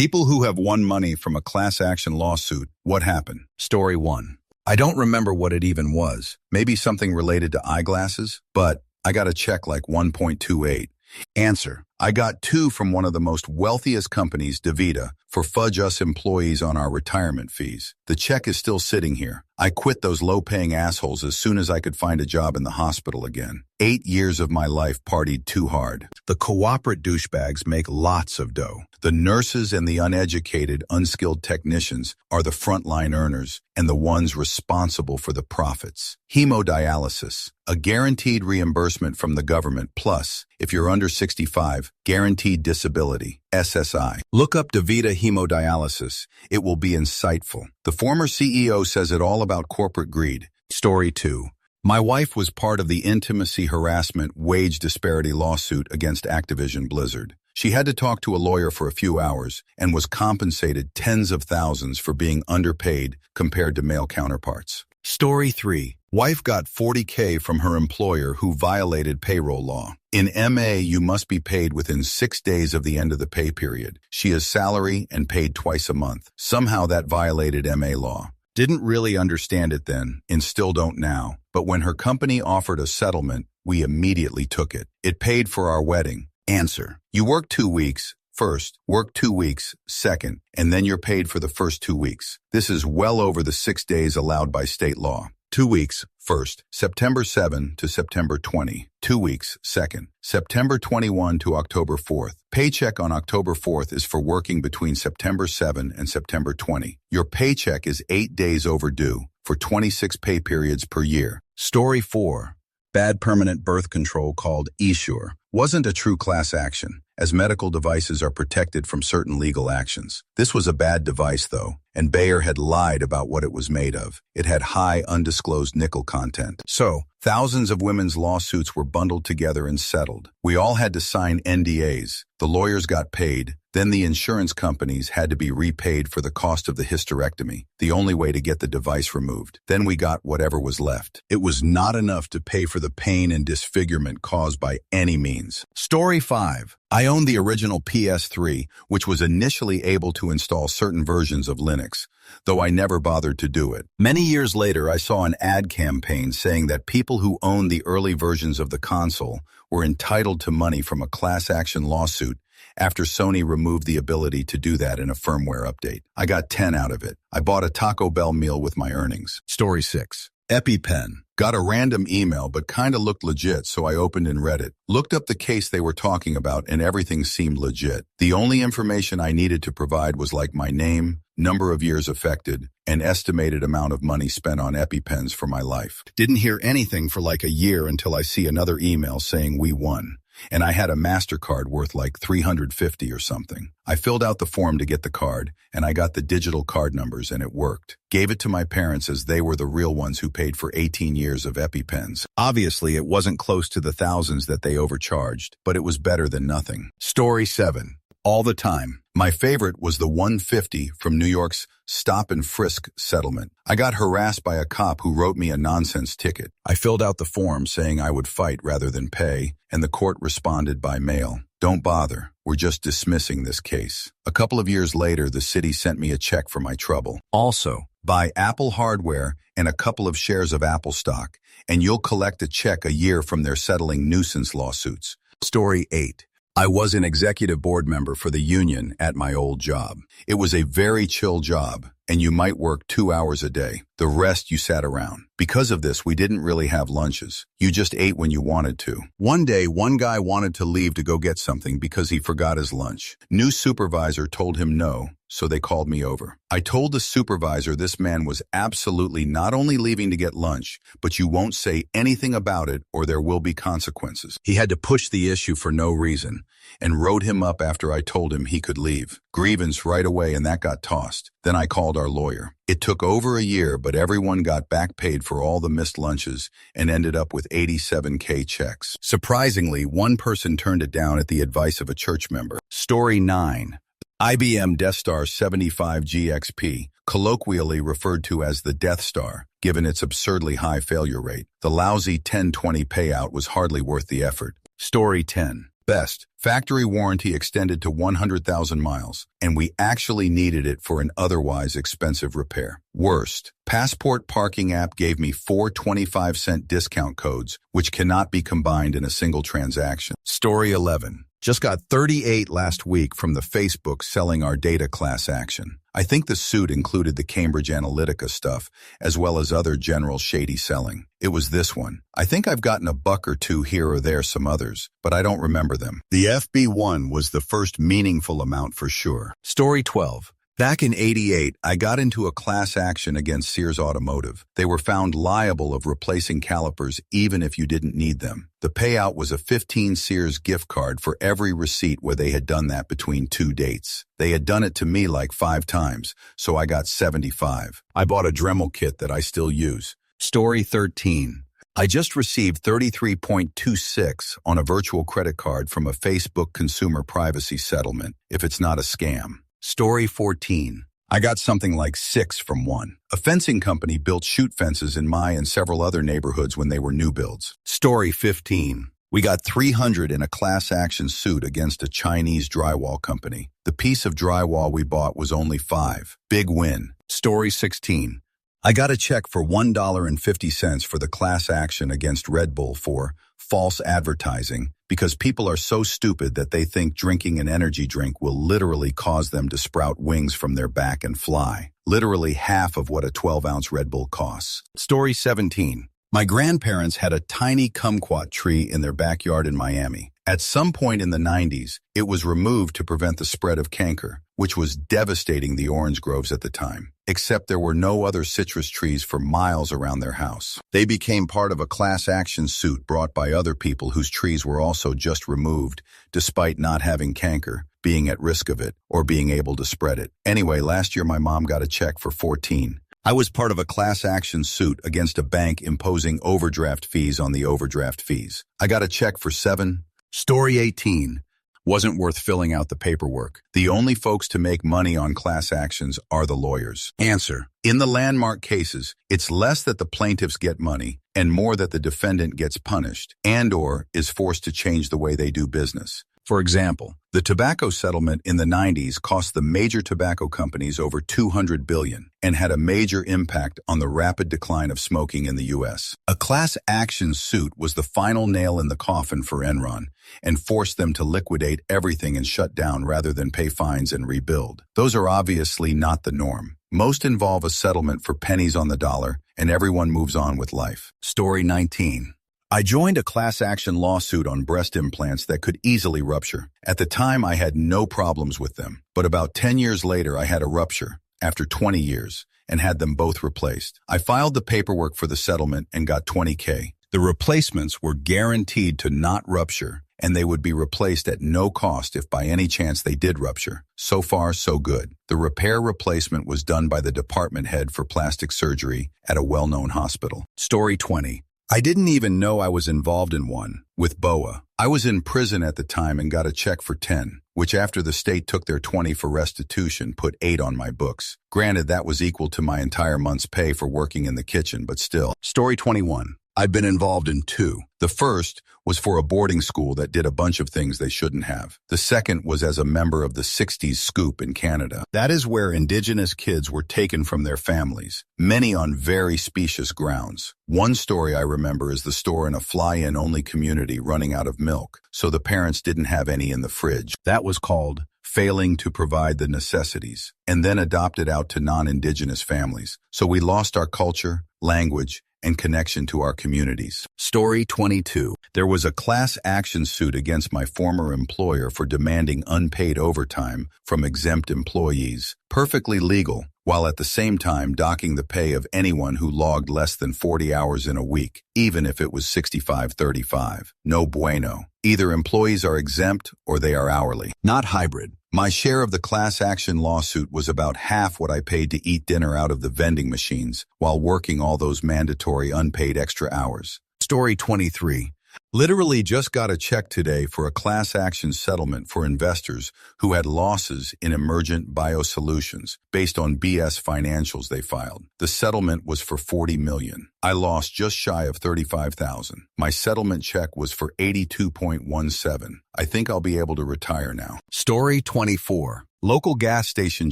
People who have won money from a class action lawsuit. What happened? Story 1. I don't remember what it even was. Maybe something related to eyeglasses, but I got a check like 1.28. Answer. I got 2 from one of the most wealthiest companies, DaVita, for fudge us employees on our retirement fees. The check is still sitting here. I quit those low-paying assholes as soon as I could find a job in the hospital again. 8 years of my life partied too hard. The cooperate douchebags make lots of dough. The nurses and the uneducated, unskilled technicians are the frontline earners and the ones responsible for the profits. Hemodialysis, a guaranteed reimbursement from the government, plus, if you're under 65, guaranteed disability, SSI. Look up DaVita Hemodialysis. It will be insightful. The former CEO says it all about corporate greed. Story 2. My wife was part of the intimacy harassment wage disparity lawsuit against Activision Blizzard. She had to talk to a lawyer for a few hours and was compensated tens of thousands for being underpaid compared to male counterparts. Story 3. Wife got $40K from her employer who violated payroll law. In MA, you must be paid within 6 days of the end of the pay period. She is salary and paid twice a month. Somehow that violated MA law. Didn't really understand it then, and still don't now. But when her company offered a settlement, we immediately took it. It paid for our wedding. Answer. You work 2 weeks. First, work 2 weeks, second, and then you're paid for the first 2 weeks. This is well over the 6 days allowed by state law. 2 weeks, first, September 7 to September 20. 2 weeks, second, September 21 to October 4th. Paycheck on October 4th is for working between September 7 and September 20. Your paycheck is 8 days overdue for 26 pay periods per year. Story 4. Bad permanent birth control called Essure wasn't a true class action, as medical devices are protected from certain legal actions. This was a bad device, though, and Bayer had lied about what it was made of. It had high, undisclosed nickel content. So, thousands of women's lawsuits were bundled together and settled. We all had to sign NDAs. The lawyers got paid. Then the insurance companies had to be repaid for the cost of the hysterectomy, the only way to get the device removed. Then we got whatever was left. It was not enough to pay for the pain and disfigurement caused by any means. Story 5. I owned the original PS3, which was initially able to install certain versions of Linux, though I never bothered to do it. Many years later, I saw an ad campaign saying that people who owned the early versions of the console were entitled to money from a class action lawsuit after Sony removed the ability to do that in a firmware update. I got 10 out of it. I bought a Taco Bell meal with my earnings. Story 6. EpiPen. Got a random email, but kinda looked legit, so I opened and read it. Looked up the case they were talking about, and everything seemed legit. The only information I needed to provide was like my name, number of years affected, and estimated amount of money spent on EpiPens for my life. Didn't hear anything for like a year until I see another email saying we won. And I had a MasterCard worth like $350 or something. I filled out the form to get the card, and I got the digital card numbers, and it worked. Gave it to my parents as they were the real ones who paid for 18 years of EpiPens. Obviously, it wasn't close to the thousands that they overcharged, but it was better than nothing. Story 7. All the time. My favorite was the 150 from New York's stop and frisk settlement. I got harassed by a cop who wrote me a nonsense ticket. I filled out the form saying I would fight rather than pay, and the court responded by mail. Don't bother. We're just dismissing this case. A couple of years later, the city sent me a check for my trouble. Also, buy Apple hardware and a couple of shares of Apple stock, and you'll collect a check a year from their settling nuisance lawsuits. Story 8. I was an executive board member for the union at my old job. It was a very chill job, and you might work 2 hours a day. The rest you sat around. Because of this, we didn't really have lunches. You just ate when you wanted to. One day, one guy wanted to leave to go get something because he forgot his lunch. New supervisor told him no, so they called me over. I told the supervisor this man was absolutely not only leaving to get lunch, but you won't say anything about it or there will be consequences. He had to push the issue for no reason and wrote him up after I told him he could leave. Grievance right away, and that got tossed. Then I called our lawyer. It took over a year, but everyone got back paid for all the missed lunches and ended up with 87K checks. Surprisingly, one person turned it down at the advice of a church member. Story 9. IBM Death Star 75GXP, colloquially referred to as the Death Star, given its absurdly high failure rate. The lousy 10/20 payout was hardly worth the effort. Story 10. Best, factory warranty extended to 100,000 miles, and we actually needed it for an otherwise expensive repair. Worst, Passport parking app gave me 4 25-cent discount codes, which cannot be combined in a single transaction. Story 11. Just got 38 last week from the Facebook selling our data class action. I think the suit included the Cambridge Analytica stuff, as well as other general shady selling. It was this one. I think I've gotten a buck or two here or there some others, but I don't remember them. The FB1 was the first meaningful amount for sure. Story 12. Back in '88, I got into a class action against Sears Automotive. They were found liable of replacing calipers even if you didn't need them. The payout was a 15 Sears gift card for every receipt where they had done that between 2 dates. They had done it to me like 5 times, so I got 75. I bought a Dremel kit that I still use. Story 13. I just received 33.26 on a virtual credit card from a Facebook consumer privacy settlement, if it's not a scam. Story 14. I got something like 6 from one. A fencing company built chute fences in my and several other neighborhoods when they were new builds. Story 15. We got 300 in a class action suit against a Chinese drywall company. The piece of drywall we bought was only 5. Big win. Story 16. I got a check for $1.50 for the class action against Red Bull for false advertising because people are so stupid that they think drinking an energy drink will literally cause them to sprout wings from their back and fly. Literally half of what a 12-ounce Red Bull costs. Story 17. My grandparents had a tiny kumquat tree in their backyard in Miami. At some point in the 90s, it was removed to prevent the spread of canker, which was devastating the orange groves at the time. Except there were no other citrus trees for miles around their house. They became part of a class action suit brought by other people whose trees were also just removed, despite not having canker, being at risk of it, or being able to spread it. Anyway, last year my mom got a check for 14. I was part of a class action suit against a bank imposing overdraft fees on the overdraft fees. I got a check for 7. Story 18. Wasn't worth filling out the paperwork. The only folks to make money on class actions are the lawyers. Answer. In the landmark cases, it's less that the plaintiffs get money and more that the defendant gets punished and/or is forced to change the way they do business. For example, the tobacco settlement in the 90s cost the major tobacco companies over $200 billion and had a major impact on the rapid decline of smoking in the U.S. A class action suit was the final nail in the coffin for Enron and forced them to liquidate everything and shut down rather than pay fines and rebuild. Those are obviously not the norm. Most involve a settlement for pennies on the dollar, and everyone moves on with life. Story 19. I joined a class action lawsuit on breast implants that could easily rupture. At the time, I had no problems with them, but about 10 years later, I had a rupture, after 20 years, and had them both replaced. I filed the paperwork for the settlement and got $20K. The replacements were guaranteed to not rupture, and they would be replaced at no cost if by any chance they did rupture. So far, so good. The repair replacement was done by the department head for plastic surgery at a well-known hospital. Story 20. I didn't even know I was involved in one, with BOA. I was in prison at the time and got a check for 10, which after the state took their 20 for restitution put 8 on my books. Granted, that was equal to my entire month's pay for working in the kitchen, but still. Story 21. I've been involved in 2. The first was for a boarding school that did a bunch of things they shouldn't have. The second was as a member of the 60s Scoop in Canada. That is where indigenous kids were taken from their families, many on very specious grounds. One story I remember is the store in a fly-in only community running out of milk, so the parents didn't have any in the fridge. That was called failing to provide the necessities, and then adopted out to non-indigenous families. So we lost our culture, language, and connection to our communities. Story 22. There was a class action suit against my former employer for demanding unpaid overtime from exempt employees. Perfectly legal, while at the same time docking the pay of anyone who logged less than 40 hours in a week, even if it was 65-35. No bueno. Either employees are exempt or they are hourly, not hybrid. My share of the class action lawsuit was about half what I paid to eat dinner out of the vending machines while working all those mandatory unpaid extra hours. Story 23. Literally just got a check today for a class action settlement for investors who had losses in emergent biosolutions based on BS financials they filed. The settlement was for $40 million. I lost just shy of $35,000. My settlement check was for $82.17. I think I'll be able to retire now. Story 24. Local gas station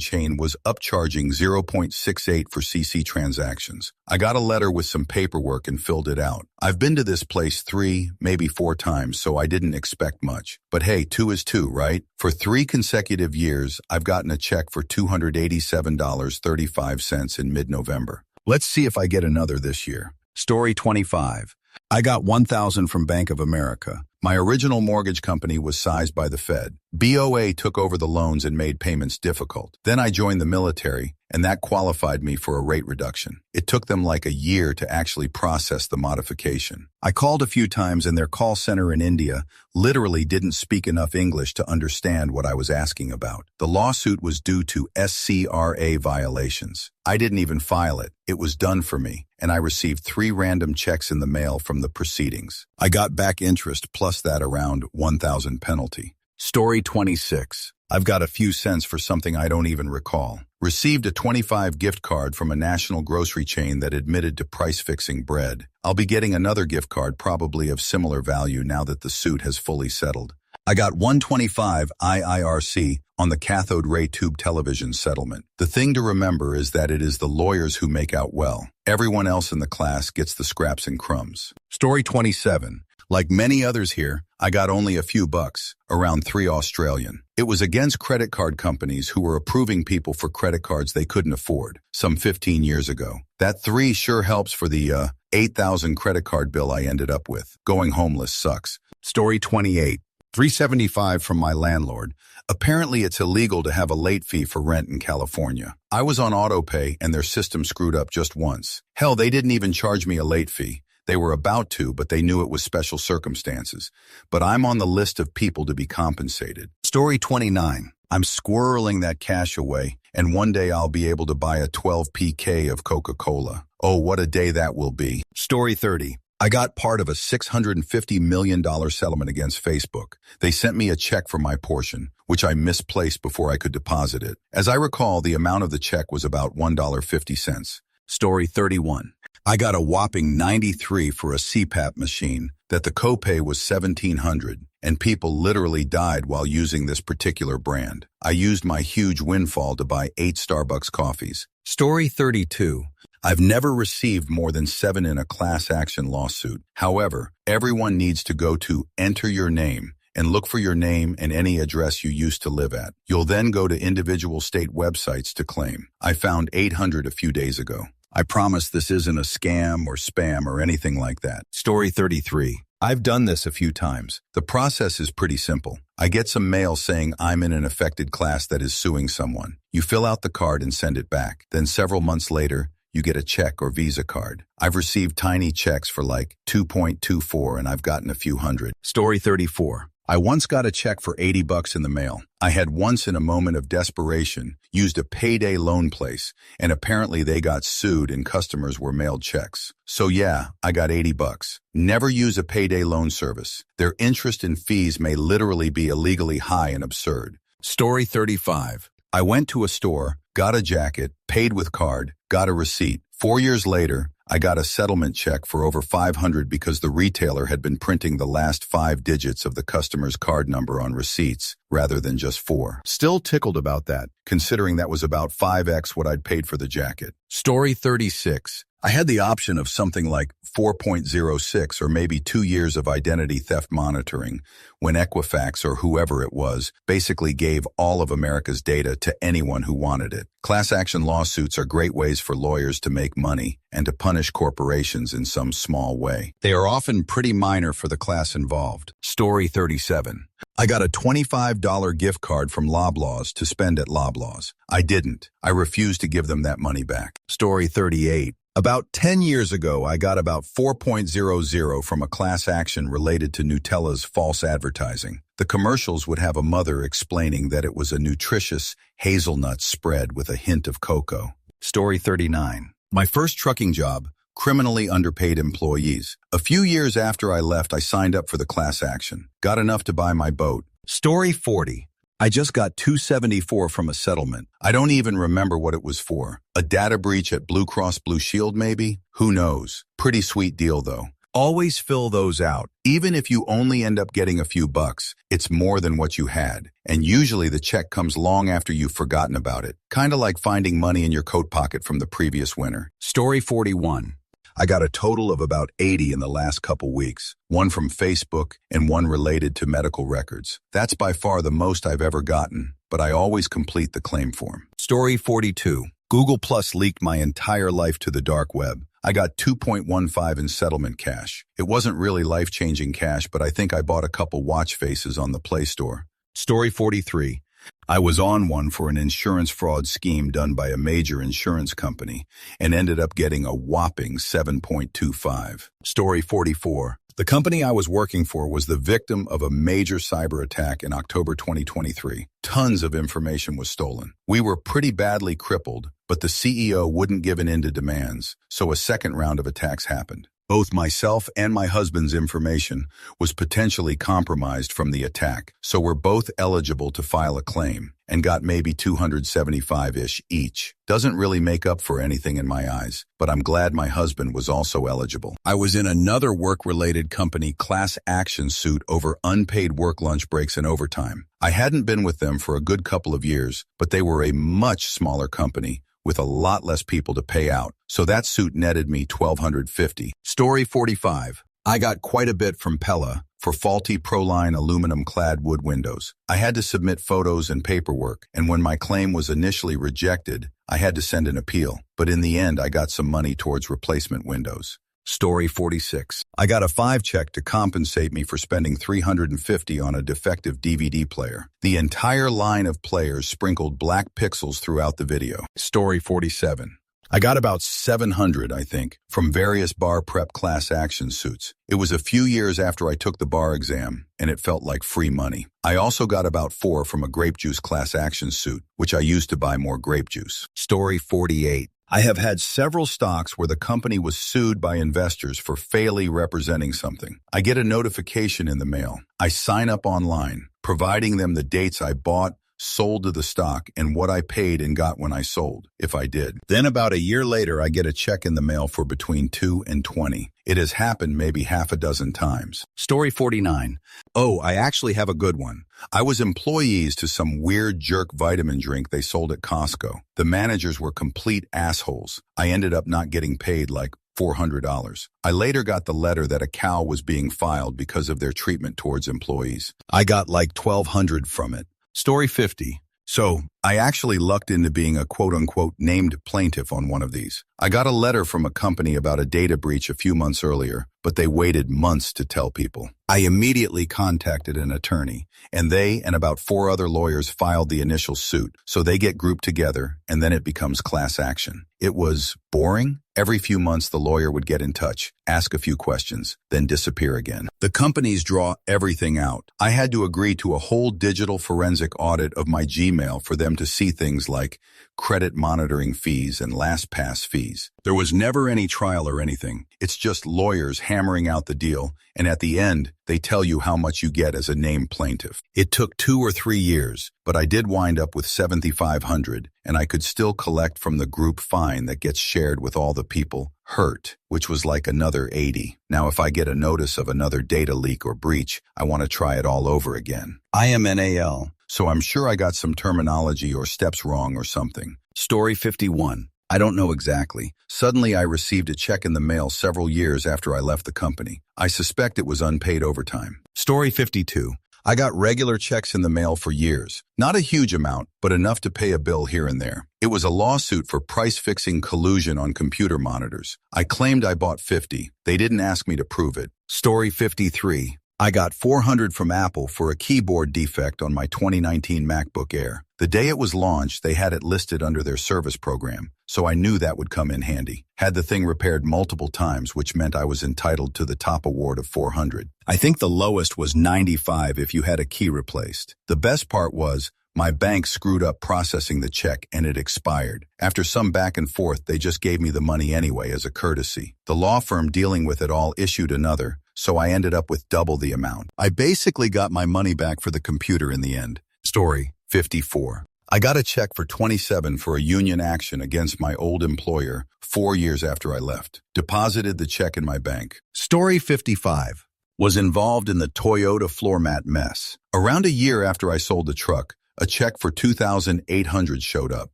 chain was upcharging 0.68 for CC transactions. I got a letter with some paperwork and filled it out. I've been to this place 3, maybe 4 times, so I didn't expect much. But hey, 2 is 2, right? For 3 consecutive years, I've gotten a check for $287.35 in mid-November. Let's see if I get another this year. Story 25. I got $1,000 from Bank of America. My original mortgage company was seized by the Fed. BOA took over the loans and made payments difficult. Then I joined the military, and that qualified me for a rate reduction. It took them like a year to actually process the modification. I called a few times, and their call center in India literally didn't speak enough English to understand what I was asking about. The lawsuit was due to SCRA violations. I didn't even file it. It was done for me, and I received 3 random checks in the mail from the proceedings. I got back interest plus that around $1,000 penalty. Story 26. I've got a few cents for something I don't even recall. Received a $25 gift card from a national grocery chain that admitted to price-fixing bread. I'll be getting another gift card probably of similar value now that the suit has fully settled. I got $125 IIRC on the cathode ray tube television settlement. The thing to remember is that it is the lawyers who make out well. Everyone else in the class gets the scraps and crumbs. Story 27. Like many others here, I got only a few bucks, around 3 Australian. It was against credit card companies who were approving people for credit cards they couldn't afford, some 15 years ago. That 3 sure helps for the 8,000 credit card bill I ended up with. Going homeless sucks. Story 28. $375 from my landlord. Apparently it's illegal to have a late fee for rent in California. I was on autopay and their system screwed up just once. Hell, they didn't even charge me a late fee. They were about to, but they knew it was special circumstances. But I'm on the list of people to be compensated. Story 29. I'm squirreling that cash away, and one day I'll be able to buy a 12 PK of Coca-Cola. Oh, what a day that will be. Story 30. I got part of a $650 million settlement against Facebook. They sent me a check for my portion, which I misplaced before I could deposit it. As I recall, the amount of the check was about $1.50. Story 31. I got a whopping $93 for a CPAP machine that the copay was $1,700, and people literally died while using this particular brand. I used my huge windfall to buy 8 Starbucks coffees. Story 32. I've never received more than 7 in a class action lawsuit. However, everyone needs to go to Enter Your Name and look for your name and any address you used to live at. You'll then go to individual state websites to claim. I found 800 a few days ago. I promise this isn't a scam or spam or anything like that. Story 33. I've done this a few times. The process is pretty simple. I get some mail saying I'm in an affected class that is suing someone. You fill out the card and send it back. Then several months later, you get a check or Visa card. I've received tiny checks for like 2.24 and I've gotten a few hundred. Story 34. I once got a check for $80 in the mail. I had once in a moment of desperation used a payday loan place, and apparently they got sued and customers were mailed checks. So yeah, I got $80. Never use a payday loan service. Their interest and fees may literally be illegally high and absurd. Story 35. I went to a store, got a jacket, paid with card, got a receipt. 4 years later, I got a settlement check for over $500 because the retailer had been printing the last 5 digits of the customer's card number on receipts rather than just 4. Still tickled about that, considering that was about 5x what I'd paid for the jacket. Story 36. I had the option of something like 4.06 or maybe 2 years of identity theft monitoring when Equifax or whoever it was basically gave all of America's data to anyone who wanted it. Class action lawsuits are great ways for lawyers to make money and to punish corporations in some small way. They are often pretty minor for the class involved. Story 37. I got a $25 gift card from Loblaws to spend at Loblaws. I didn't. I refused to give them that money back. Story 38. About 10 years ago, I got about 4.00 from a class action related to Nutella's false advertising. The commercials would have a mother explaining that it was a nutritious hazelnut spread with a hint of cocoa. Story 39. My first trucking job criminally underpaid employees. A few years after I left, I signed up for the class action. Got enough to buy my boat. Story 40. I just got $274 from a settlement. I don't even remember what it was for. A data breach at Blue Cross Blue Shield, maybe? Who knows? Pretty sweet deal, though. Always fill those out. Even if you only end up getting a few bucks, it's more than what you had. And usually the check comes long after you've forgotten about it. Kind of like finding money in your coat pocket from the previous winter. Story 41. I got a total of about 80 in the last couple weeks. One from Facebook and one related to medical records. That's by far the most I've ever gotten, but I always complete the claim form. Story 42. Google Plus leaked my entire life to the dark web. I got $2.15 in settlement cash. It wasn't really life-changing cash, but I think I bought a couple watch faces on the Play Store. Story 43. I was on one for an insurance fraud scheme done by a major insurance company and ended up getting a whopping 7.25. Story 44. The company I was working for was the victim of a major cyber attack in October 2023. Tons of information was stolen. We were pretty badly crippled, but the CEO wouldn't give in to demands, so a second round of attacks happened. Both myself and my husband's information was potentially compromised from the attack, so we're both eligible to file a claim and got maybe $275-ish each. Doesn't really make up for anything in my eyes, but I'm glad my husband was also eligible. I was in another work-related company class action suit over unpaid work lunch breaks and overtime. I hadn't been with them for a good couple of years, but they were a much smaller company with a lot less people to pay out, so that suit netted me $1,250. Story 45. I got quite a bit from Pella for faulty Proline aluminum-clad wood windows. I had to submit photos and paperwork, and when my claim was initially rejected, I had to send an appeal. But in the end, I got some money towards replacement windows. Story 46. I got a 5 check to compensate me for spending $350 on a defective DVD player. The entire line of players sprinkled black pixels throughout the video. Story 47. I got about 700, I think, from various bar prep class action suits. It was a few years after I took the bar exam, and it felt like free money. I also got about 4 from a grape juice class action suit, which I used to buy more grape juice. Story 48. I have had several stocks where the company was sued by investors for fairly representing something. I get a notification in the mail. I sign up online, providing them the dates I bought, sold to the stock, and what I paid and got when I sold, if I did. Then about a year later, I get a check in the mail for between 2 and 20. It has happened maybe half a dozen times. Story 49. Oh, I actually have a good one. I was employees to some weird jerk vitamin drink they sold at Costco. The managers were complete assholes. I ended up not getting paid like $400. I later got the letter that a cow was being filed because of their treatment towards employees. I got like $1,200 from it. Story 50. So, I actually lucked into being a quote-unquote named plaintiff on one of these. I got a letter from a company about a data breach a few months earlier, but they waited months to tell people. I immediately contacted an attorney, and they and about 4 other lawyers filed the initial suit, so they get grouped together, and then it becomes class action. It was boring. Every few months, the lawyer would get in touch, ask a few questions, then disappear again. The companies draw everything out. I had to agree to a whole digital forensic audit of my Gmail for them to see things like credit monitoring fees and LastPass fees. There was never any trial or anything. It's just lawyers hammering out the deal, and at the end, they tell you how much you get as a named plaintiff. It took 2 or 3 years, but I did wind up with $7,500, and I could still collect from the group fine that gets shared with all the people hurt, which was like another 80. Now, if I get a notice of another data leak or breach, I want to try it all over again. I am NAL, so I'm sure I got some terminology or steps wrong or something. Story 51. I don't know exactly. Suddenly, I received a check in the mail several years after I left the company. I suspect it was unpaid overtime. Story 52. I got regular checks in the mail for years. Not a huge amount, but enough to pay a bill here and there. It was a lawsuit for price-fixing collusion on computer monitors. I claimed I bought 50. They didn't ask me to prove it. Story 53. I got $400 from Apple for a keyboard defect on my 2019 MacBook Air. The day it was launched, they had it listed under their service program, so I knew that would come in handy. Had the thing repaired multiple times, which meant I was entitled to the top award of $400. I think the lowest was $95 if you had a key replaced. The best part was, My bank screwed up processing the check and it expired. After some back and forth, they just gave me the money anyway as a courtesy. The law firm dealing with it all issued another, so I ended up with double the amount. I basically got my money back for the computer in the end. Story 54. I got a check for $27 for a union action against my old employer 4 years after I left. Deposited the check in my bank. Story 55. Was involved in the Toyota floor mat mess. Around a year after I sold the truck, a check for $2,800 showed up.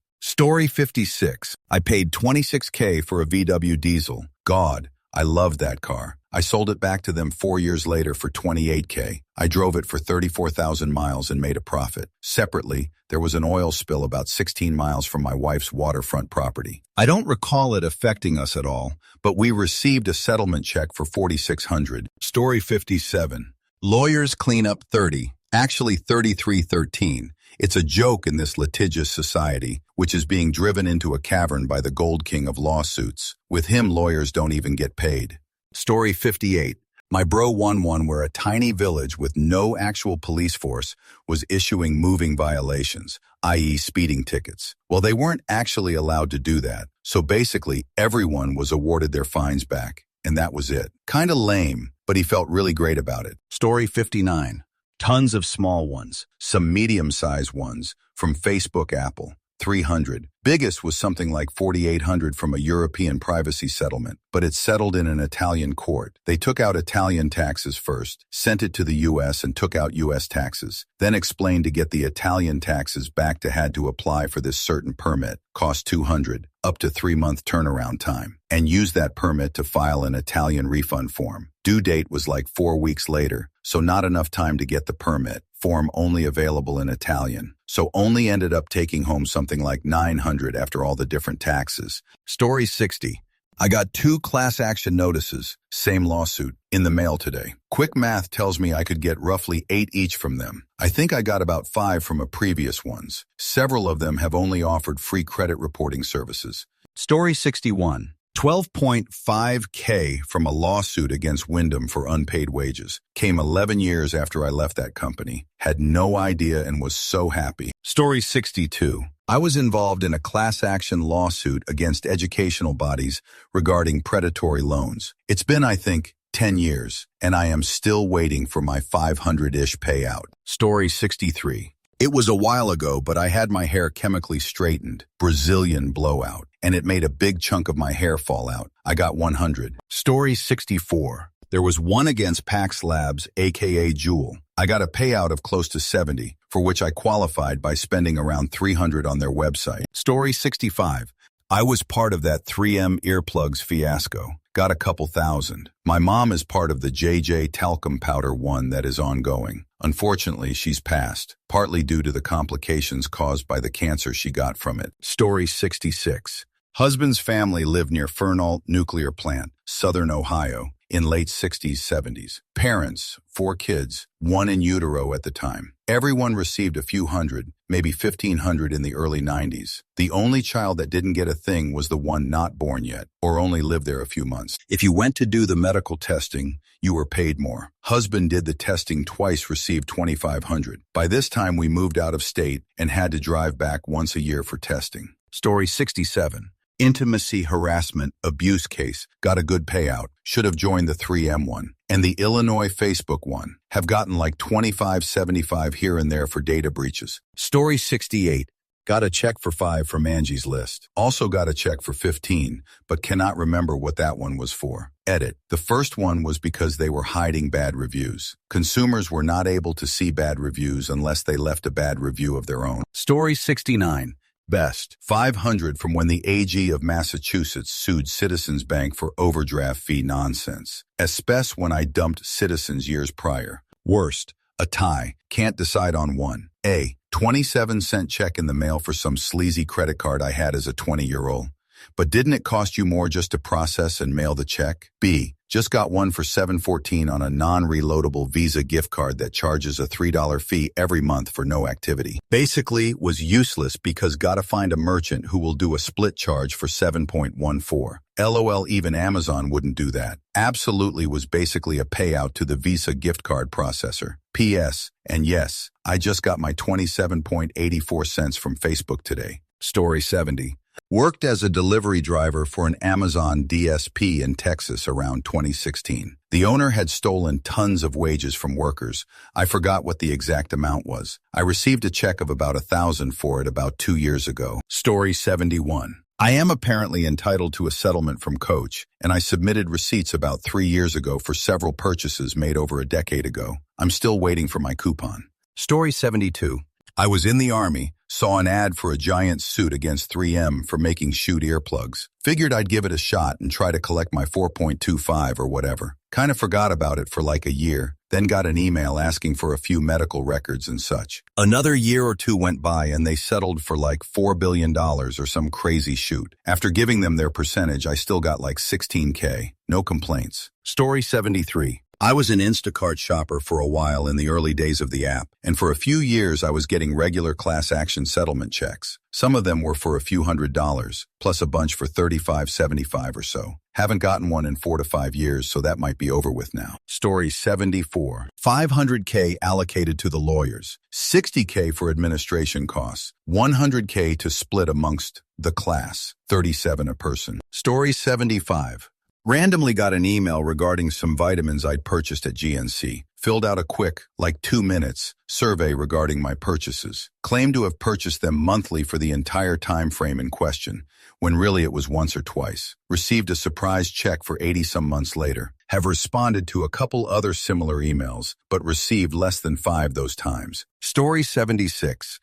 Story 56. I paid $26K for a VW diesel. God, I loved that car. I sold it back to them 4 years later for $28K. I drove it for 34,000 miles and made a profit. Separately, there was an oil spill about 16 miles from my wife's waterfront property. I don't recall it affecting us at all, but we received a settlement check for $4,600. Story 57. Lawyers clean up 30, actually 3313. It's a joke in this litigious society, which is being driven into a cavern by the gold king of lawsuits. With him, lawyers don't even get paid. Story 58. My bro won where a tiny village with no actual police force was issuing moving violations, i.e. speeding tickets. Well, they weren't actually allowed to do that, so basically everyone was awarded their fines back, and that was it. Kinda lame, but he felt really great about it. Story 59. Tons of small ones, some medium-sized ones, from Facebook, Apple, 300. Biggest was something like 4,800 from a European privacy settlement, but it settled in an Italian court. They took out Italian taxes first, sent it to the U.S. and took out U.S. taxes, then explained to get the Italian taxes back had to apply for this certain permit, cost 200, up to 3-month turnaround time, and use that permit to file an Italian refund form. Due date was like 4 weeks later, so not enough time to get the permit. Form only available in Italian, so only ended up taking home something like 900 after all the different taxes. Story 60. I got 2 class action notices, same lawsuit, in the mail today. Quick math tells me I could get roughly 8 each from them. I think I got about 5 from a previous ones. Several of them have only offered free credit reporting services. Story 61. 12.5K from a lawsuit against Wyndham for unpaid wages. Came 11 years after I left that company. Had no idea and was so happy. Story 62. I was involved in a class action lawsuit against educational bodies regarding predatory loans. It's been, I think, 10 years, and I am still waiting for my 500-ish payout. Story 63. It was a while ago, but I had my hair chemically straightened, Brazilian blowout, and it made a big chunk of my hair fall out. I got 100. Story 64. There was one against Pax Labs, aka Jewel. I got a payout of close to 70, for which I qualified by spending around 300 on their website. Story 65. I was part of that 3M earplugs fiasco. Got a couple thousand. My mom is part of the JJ talcum powder one that is ongoing. Unfortunately, she's passed, partly due to the complications caused by the cancer she got from it. Story 66. Husband's family lived near Fernald Nuclear Plant, Southern Ohio, in late 60s, 70s. Parents, 4 kids, 1 in utero at the time. Everyone received a few hundred, maybe 1,500 in the early 90s. The only child that didn't get a thing was the one not born yet, or only lived there a few months. If you went to do the medical testing, you were paid more. Husband did the testing twice, received $2,500. By this time, we moved out of state and had to drive back once a year for testing. Story 67. Intimacy harassment abuse case, got a good payout, should have joined the 3M one. And the Illinois Facebook one, have gotten like $25.75 here and there for data breaches. Story 68, got a check for 5 from Angie's List. Also got a check for 15, but cannot remember what that one was for. Edit, the first one was because they were hiding bad reviews. Consumers were not able to see bad reviews unless they left a bad review of their own. Story 69. Best, 500 from when the AG of Massachusetts sued Citizens Bank for overdraft fee nonsense. Especially when I dumped Citizens years prior. Worst, a tie, can't decide on one. A, 27-cent check in the mail for some sleazy credit card I had as a 20-year-old. But didn't it cost you more just to process and mail the check? B. Just got one for $7.14 on a non-reloadable Visa gift card that charges a $3 fee every month for no activity. Basically, was useless because gotta find a merchant who will do a split charge for $7.14. LOL, even Amazon wouldn't do that. Absolutely was basically a payout to the Visa gift card processor. P.S. And yes, I just got my 27.84 cents from Facebook today. Story 70. Worked as a delivery driver for an Amazon DSP in Texas around 2016. The owner had stolen tons of wages from workers. I forgot what the exact amount was. I received a check of about $1,000 for it about 2 years ago. Story 71. I am apparently entitled to a settlement from Coach, and I submitted receipts about 3 years ago for several purchases made over a decade ago. I'm still waiting for my coupon. Story 72. I was in the Army, saw an ad for a giant suit against 3M for making Shure earplugs. Figured I'd give it a shot and try to collect my 4.25 or whatever. Kind of forgot about it for like a year, then got an email asking for a few medical records and such. Another year or two went by and they settled for like $4 billion or some crazy shoot. After giving them their percentage, I still got like $16K. No complaints. Story 73. I was an Instacart shopper for a while in the early days of the app, and for a few years I was getting regular class action settlement checks. Some of them were for a few $100s, plus a bunch for $35.75 or so. Haven't gotten one in 4 to 5 years, so that might be over with now. Story 74. $500K allocated to the lawyers, $60K for administration costs, $100K to split amongst the class, $37 a person. Story 75. Randomly got an email regarding some vitamins I'd purchased at GNC. Filled out a quick, like 2 minutes, survey regarding my purchases. Claimed to have purchased them monthly for the entire time frame in question, when really it was once or twice. Received a surprise check for 80-some months later. Have responded to a couple other similar emails, but received less than 5 those times. Story 76.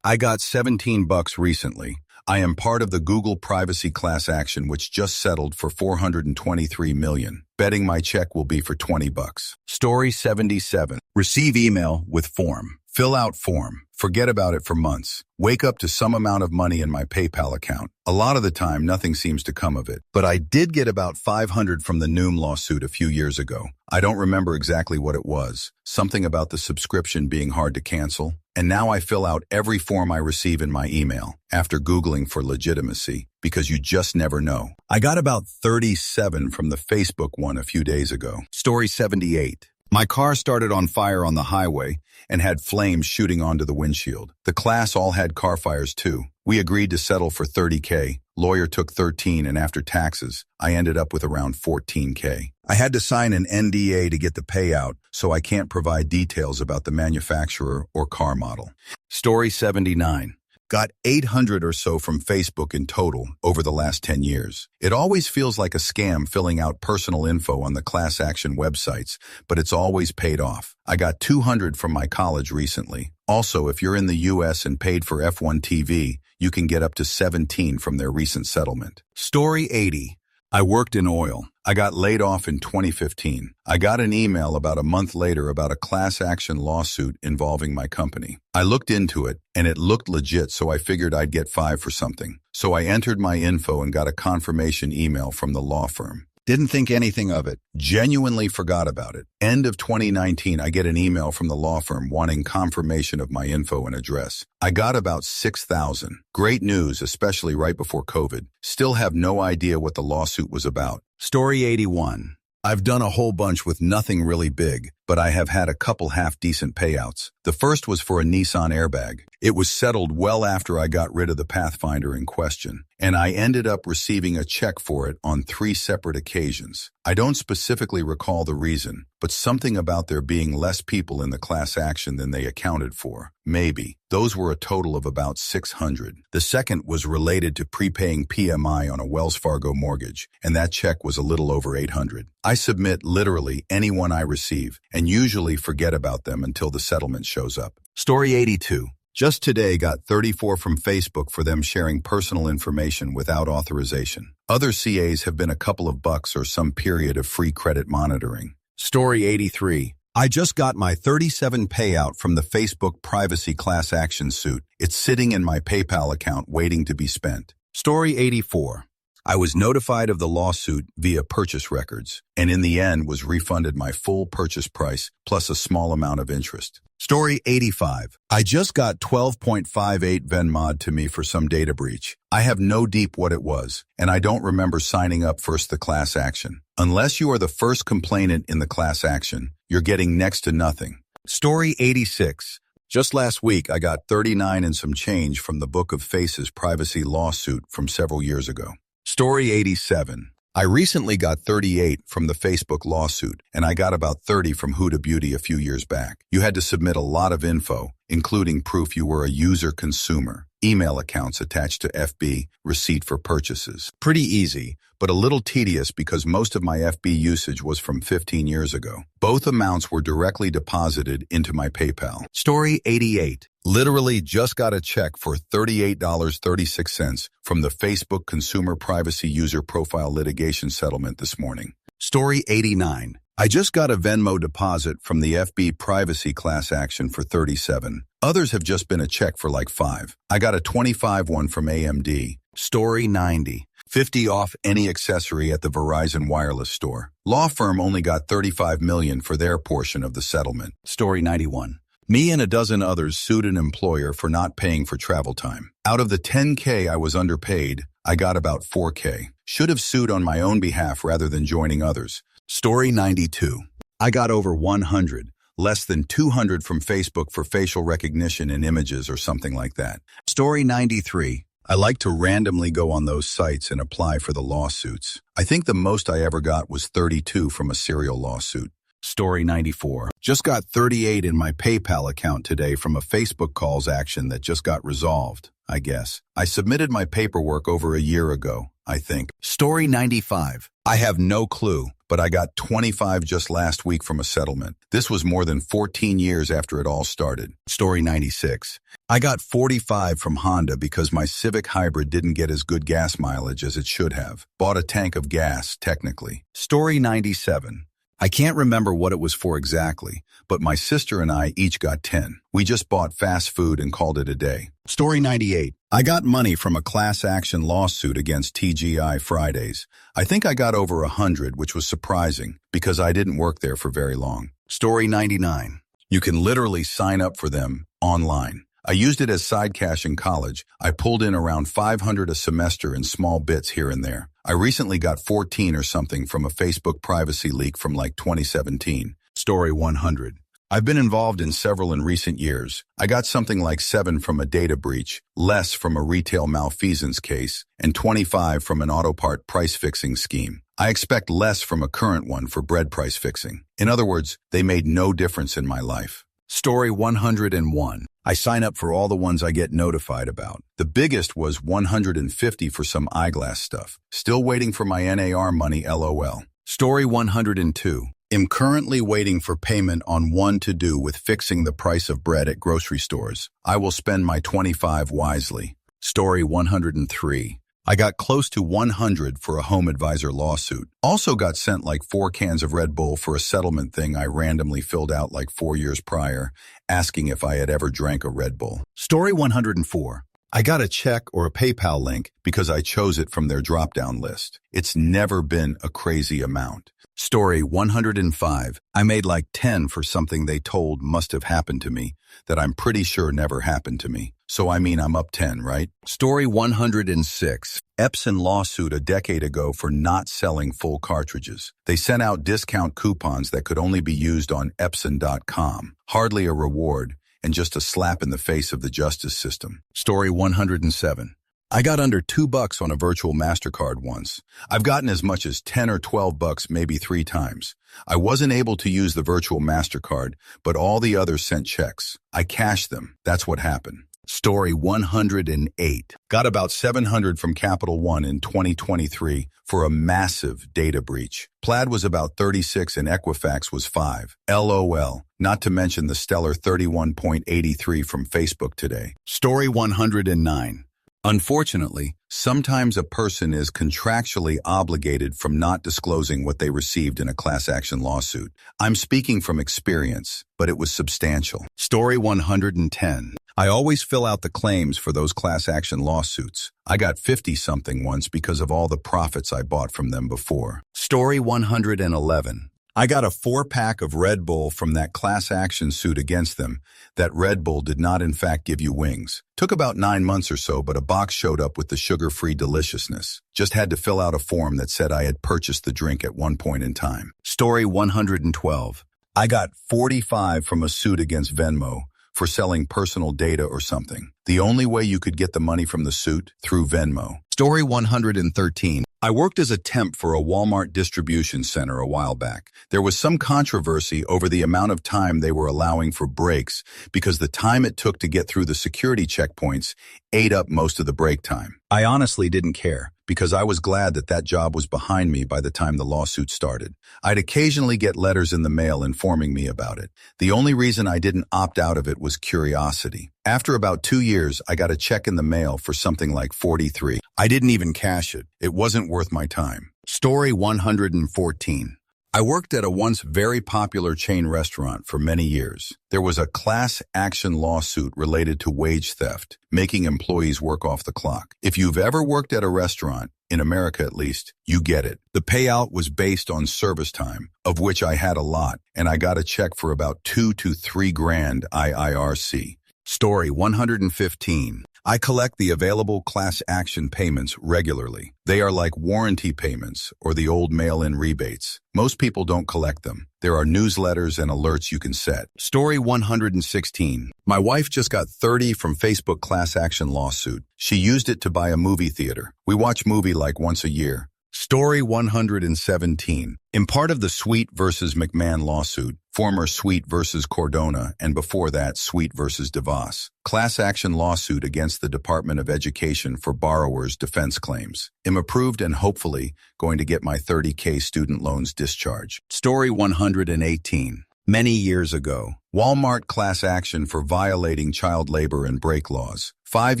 I got $17 recently. I am part of the Google privacy class action which just settled for $423 million. Betting my check will be for $20. Story 77. Receive email with form. Fill out form. Forget about it for months. Wake up to some amount of money in my PayPal account. A lot of the time, nothing seems to come of it. But I did get about $500 from the Noom lawsuit a few years ago. I don't remember exactly what it was. Something about the subscription being hard to cancel. And now I fill out every form I receive in my email, after Googling for legitimacy, because you just never know. I got about 37 from the Facebook one a few days ago. Story 78. My car started on fire on the highway and had flames shooting onto the windshield. The class all had car fires too. We agreed to settle for $30K. Lawyer took $13, and after taxes, I ended up with around $14K. I had to sign an NDA to get the payout, so I can't provide details about the manufacturer or car model. Story 79. Got 800 or so from Facebook in total over the last 10 years. It always feels like a scam filling out personal info on the class action websites, but it's always paid off. I got 200 from my college recently. Also, if you're in the US and paid for F1 TV, you can get up to 17 from their recent settlement. Story 80. I worked in oil. I got laid off in 2015. I got an email about a month later about a class action lawsuit involving my company. I looked into it, and it looked legit, so I figured I'd get 5 for something. So I entered my info and got a confirmation email from the law firm. Didn't think anything of it. Genuinely forgot about it. End of 2019, I get an email from the law firm wanting confirmation of my info and address. I got about 6,000. Great news, especially right before COVID. Still have no idea what the lawsuit was about. Story 81. I've done a whole bunch with nothing really big, but I have had a couple half-decent payouts. The first was for a Nissan airbag. It was settled well after I got rid of the Pathfinder in question, and I ended up receiving a check for it on 3 separate occasions. I don't specifically recall the reason, but something about there being less people in the class action than they accounted for. Maybe. Those were a total of about 600. The second was related to prepaying PMI on a Wells Fargo mortgage, and that check was a little over 800. I submit literally anyone I receive, and usually forget about them until the settlement shows up. Story 82. Just today got 34 from Facebook for them sharing personal information without authorization. Other CAs have been a couple of bucks or some period of free credit monitoring. Story 83. I just got my 37 payout from the Facebook privacy class action suit. It's sitting in my PayPal account waiting to be spent. Story 84. I was notified of the lawsuit via purchase records, and in the end was refunded my full purchase price plus a small amount of interest. Story 85. I just got 12.58 Venmod to me for some data breach. I have no deep what it was, and I don't remember signing up first the class action. Unless you are the first complainant in the class action, you're getting next to nothing. Story 86. Just last week, I got 39 and some change from the Book of Faces privacy lawsuit from several years ago. Story 87. I recently got 38 from the Facebook lawsuit, and I got about 30 from Huda Beauty a few years back. You had to submit a lot of info, including proof you were a user consumer, email accounts attached to FB, receipt for purchases. Pretty easy, but a little tedious because most of my FB usage was from 15 years ago. Both amounts were directly deposited into my PayPal. Story 88. Literally just got a check for $38.36 from the Facebook Consumer Privacy User Profile Litigation Settlement this morning. Story 89. I just got a Venmo deposit from the FB Privacy Class Action for $37. Others have just been a check for like $5. I got a $25 one from AMD. Story 90. 50 off any accessory at the Verizon Wireless store. Law firm only got $35 million for their portion of the settlement. Story 91. Me and a dozen others sued an employer for not paying for travel time. Out of the $10K I was underpaid, I got about $4K. Should have sued on my own behalf rather than joining others. Story 92. I got over 100, less than 200 from Facebook for facial recognition in images or something like that. Story 93. I like to randomly go on those sites and apply for the lawsuits. I think the most I ever got was 32 from a serial lawsuit. Story 94. Just got 38 in my PayPal account today from a Facebook calls action that just got resolved, I guess. I submitted my paperwork over a year ago, I think. Story 95. I have no clue, but I got 25 just last week from a settlement. This was more than 14 years after it all started. Story 96. I got 45 from Honda because my Civic Hybrid didn't get as good gas mileage as it should have. Bought a tank of gas, technically. Story 97. I can't remember what it was for exactly, but my sister and I each got 10. We just bought fast food and called it a day. Story 98. I got money from a class action lawsuit against TGI Fridays. I think I got over 100, which was surprising because I didn't work there for very long. Story 99. You can literally sign up for them online. I used it as side cash in college. I pulled in around 500 a semester in small bits here and there. I recently got 14 or something from a Facebook privacy leak from like 2017. Story 100. I've been involved in several in recent years. I got something like 7 from a data breach, less from a retail malfeasance case, and 25 from an auto part price fixing scheme. I expect less from a current one for bread price fixing. In other words, they made no difference in my life. Story 101. I sign up for all the ones I get notified about. The biggest was 150 for some eyeglass stuff. Still waiting for my NAR money, LOL. Story 102. Am currently waiting for payment on one to do with fixing the price of bread at grocery stores. I will spend my 25 wisely. Story 103. I got close to 100 for a home advisor lawsuit. Also got sent like 4 cans of Red Bull for a settlement thing I randomly filled out like 4 years prior, asking if I had ever drank a Red Bull. Story 104. I got a check or a PayPal link because I chose it from their drop-down list. It's never been a crazy amount. Story 105. I made like 10 for something they told must have happened to me that I'm pretty sure never happened to me. So I mean I'm up 10, right? Story 106. Epson lawsuit a decade ago for not selling full cartridges. They sent out discount coupons that could only be used on Epson.com. Hardly a reward and just a slap in the face of the justice system. Story 107. I got under $2 on a virtual MasterCard once. I've gotten as much as 10 or 12 bucks maybe 3 times. I wasn't able to use the virtual MasterCard, but all the others sent checks. I cashed them. That's what happened. Story 108. Got about 700 from Capital One in 2023 for a massive data breach. Plaid was about 36 and Equifax was 5. LOL. Not to mention the stellar 31.83 from Facebook today. Story 109. Unfortunately, sometimes a person is contractually obligated from not disclosing what they received in a class action lawsuit. I'm speaking from experience, but it was substantial. Story 110. I always fill out the claims for those class action lawsuits. I got 50-something once because of all the profits I bought from them before. Story 111. I got a 4-pack of Red Bull from that class action suit against them. That Red Bull did not in fact give you wings. Took about 9 months or so, but a box showed up with the sugar-free deliciousness. Just had to fill out a form that said I had purchased the drink at one point in time. Story 112. I got 45 from a suit against Venmo for selling personal data or something. The only way you could get the money from the suit, through Venmo. Story 113. I worked as a temp for a Walmart distribution center a while back. There was some controversy over the amount of time they were allowing for breaks because the time it took to get through the security checkpoints ate up most of the break time. I honestly didn't care because I was glad that that job was behind me by the time the lawsuit started. I'd occasionally get letters in the mail informing me about it. The only reason I didn't opt out of it was curiosity. After about 2 years, I got a check in the mail for something like $43. I didn't even cash it. It wasn't worth my time. Story 114. I worked at a once very popular chain restaurant for many years. There was a class action lawsuit related to wage theft, making employees work off the clock. If you've ever worked at a restaurant, in America at least, you get it. The payout was based on service time, of which I had a lot, and I got a check for about 2 to 3 grand IIRC. Story 115. I collect the available class action payments regularly. They are like warranty payments or the old mail-in rebates. Most people don't collect them. There are newsletters and alerts you can set. Story 116. My wife just got 30 from Facebook class action lawsuit. She used it to buy a movie theater. We watch movie like once a year. Story 117. In part of the Sweet versus McMahon lawsuit, former Sweet versus Cordona, and before that, Sweet versus DeVos, class action lawsuit against the Department of Education for borrowers' defense claims. Am approved and hopefully going to get my $30K student loans discharged. Story 118. Many years ago, Walmart class action for violating child labor and break laws. 5